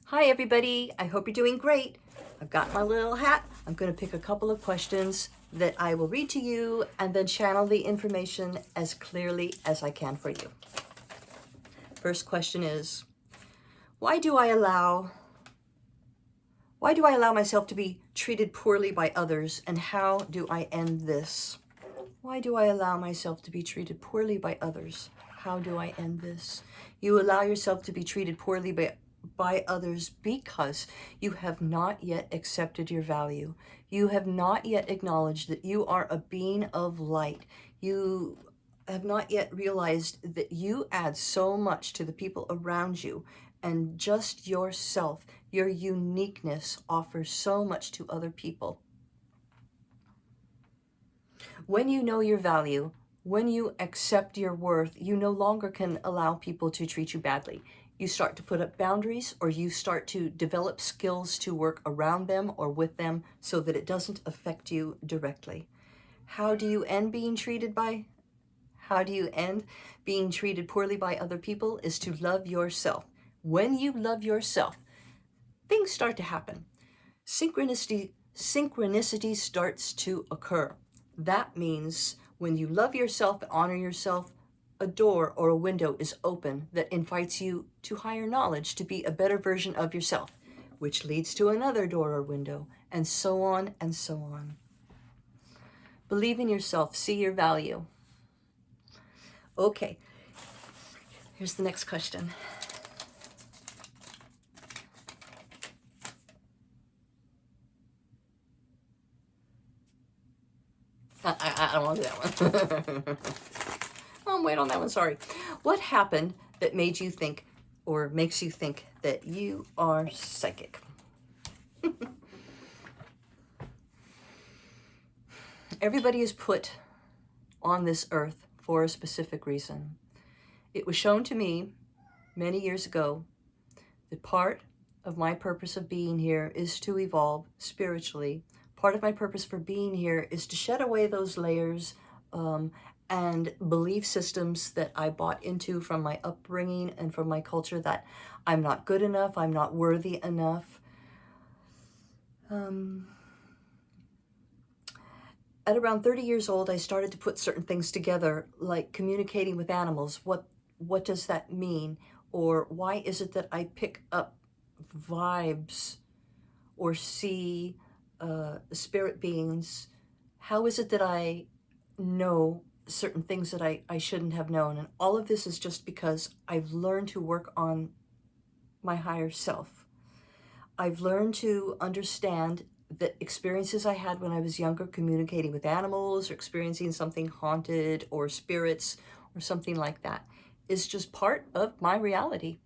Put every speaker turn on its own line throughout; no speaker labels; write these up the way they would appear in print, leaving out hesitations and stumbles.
Hi everybody, I hope you're doing great. I've got my little hat. I'm going to pick a couple of questions that I will read to you and then channel the information as clearly as I can for you. First question is, why do I allow myself to be treated poorly by others, and how do I end this? Why do I allow myself to be treated poorly by others? How do I end this? You allow yourself to be treated poorly by others because you have not yet accepted your value. You have not yet acknowledged that you are a being of light. You have not yet realized that you add so much to the people around you, and just yourself, your uniqueness offers so much to other people. When you know your value, when you accept your worth, you no longer can allow people to treat you badly. You start to put up boundaries, or you start to develop skills to work around them or with them so that it doesn't affect you directly. How do you end being treated poorly by other people? Is to love yourself. When you love yourself, things start to happen. Synchronicity starts to occur. That means when you love yourself and honor yourself, a door or a window is open that invites you to higher knowledge, to be a better version of yourself, which leads to another door or window, and so on and so on. Believe in yourself, see your value. Okay, here's the next question. I don't want to do that one. I'll wait on that one, sorry. What happened that made you think, or makes you think, that you are psychic? Everybody is put on this earth for a specific reason. It was shown to me many years ago that part of my purpose of being here is to evolve spiritually. Part of my purpose for being here is to shed away those layers and belief systems that I bought into from my upbringing and from my culture, that I'm not good enough, I'm not worthy enough. At around 30 years old, I started to put certain things together, like communicating with animals. What does that mean? Or why is it that I pick up vibes or see spirit beings? How is it that I know certain things that I shouldn't have known? And all of this is just because I've learned to work on my higher self. I've learned to understand that experiences I had when I was younger, communicating with animals or experiencing something haunted or spirits or something like that, is just part of my reality.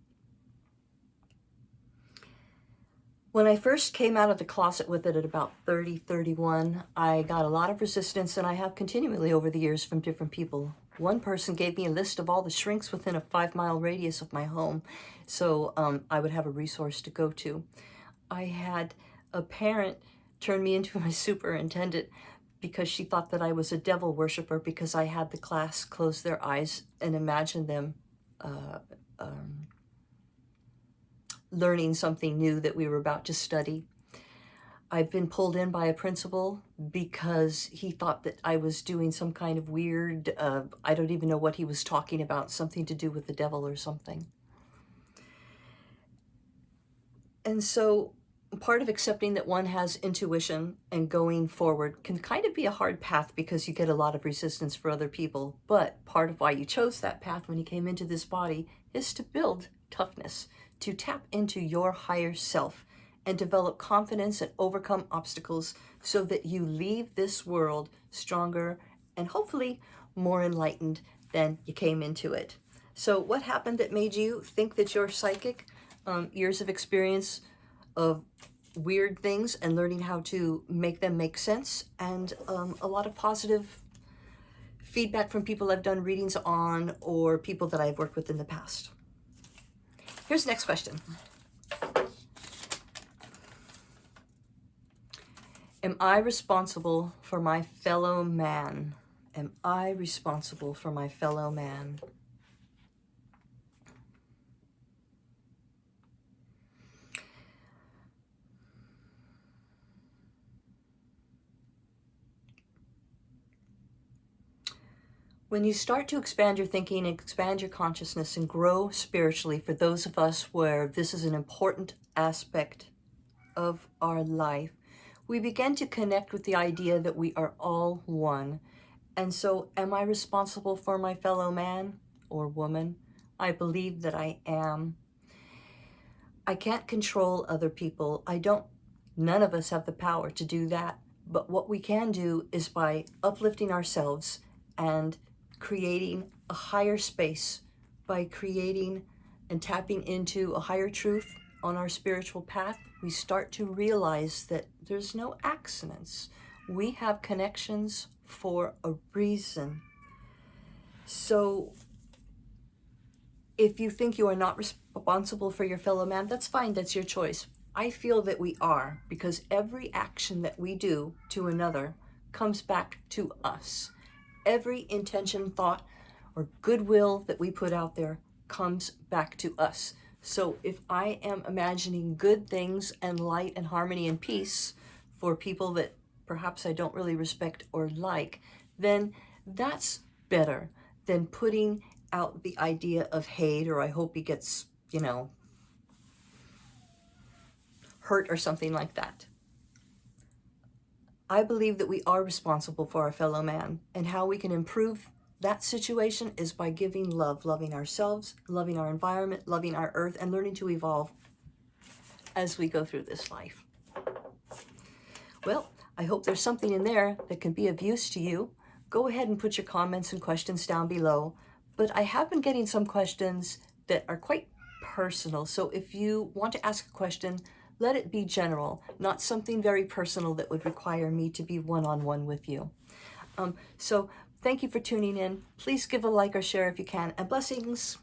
When I first came out of the closet with it at about 30, 31, I got a lot of resistance, and I have continually over the years from different people. One person gave me a list of all the shrinks within a 5-mile radius of my home, so I would have a resource to go to. I had a parent turn me into my superintendent because she thought that I was a devil worshiper, because I had the class close their eyes and imagine them learning something new that we were about to study. I've been pulled in by a principal because he thought that I was doing some kind of weird, I don't even know what he was talking about, something to do with the devil or something. And so part of accepting that one has intuition and going forward can kind of be a hard path, because you get a lot of resistance for other people. But part of why you chose that path when you came into this body is to build toughness, to tap into your higher self and develop confidence and overcome obstacles, so that you leave this world stronger and hopefully more enlightened than you came into it. So what happened that made you think that you're psychic? Years of experience of weird things and learning how to make them make sense, and a lot of positive feedback from people I've done readings on, or people that I've worked with in the past. Here's the next question. Am I responsible for my fellow man? Am I responsible for my fellow man? When you start to expand your thinking and expand your consciousness and grow spiritually, for those of us where this is an important aspect of our life, we begin to connect with the idea that we are all one. And so, am I responsible for my fellow man or woman? I believe that I am. I can't control other people. None of us have the power to do that. But what we can do is by uplifting ourselves and creating a higher space, by creating and tapping into a higher truth on our spiritual path, we start to realize that there's no accidents. We have connections for a reason. So if you think you are not responsible for your fellow man, that's fine, that's your choice. I feel that we are, because every action that we do to another comes back to us. Every intention, thought, or goodwill that we put out there comes back to us. So if I am imagining good things and light and harmony and peace for people that perhaps I don't really respect or like, then that's better than putting out the idea of hate, or I hope he gets, hurt or something like that. I believe that we are responsible for our fellow man, and how we can improve that situation is by giving love, loving ourselves, loving our environment, loving our earth, and learning to evolve as we go through this life. Well, I hope there's something in there that can be of use to you. Go ahead and put your comments and questions down below. But I have been getting some questions that are quite personal. So if you want to ask a question, let it be general, not something very personal that would require me to be one-on-one with you. So thank you for tuning in. Please give a like or share if you can, and blessings.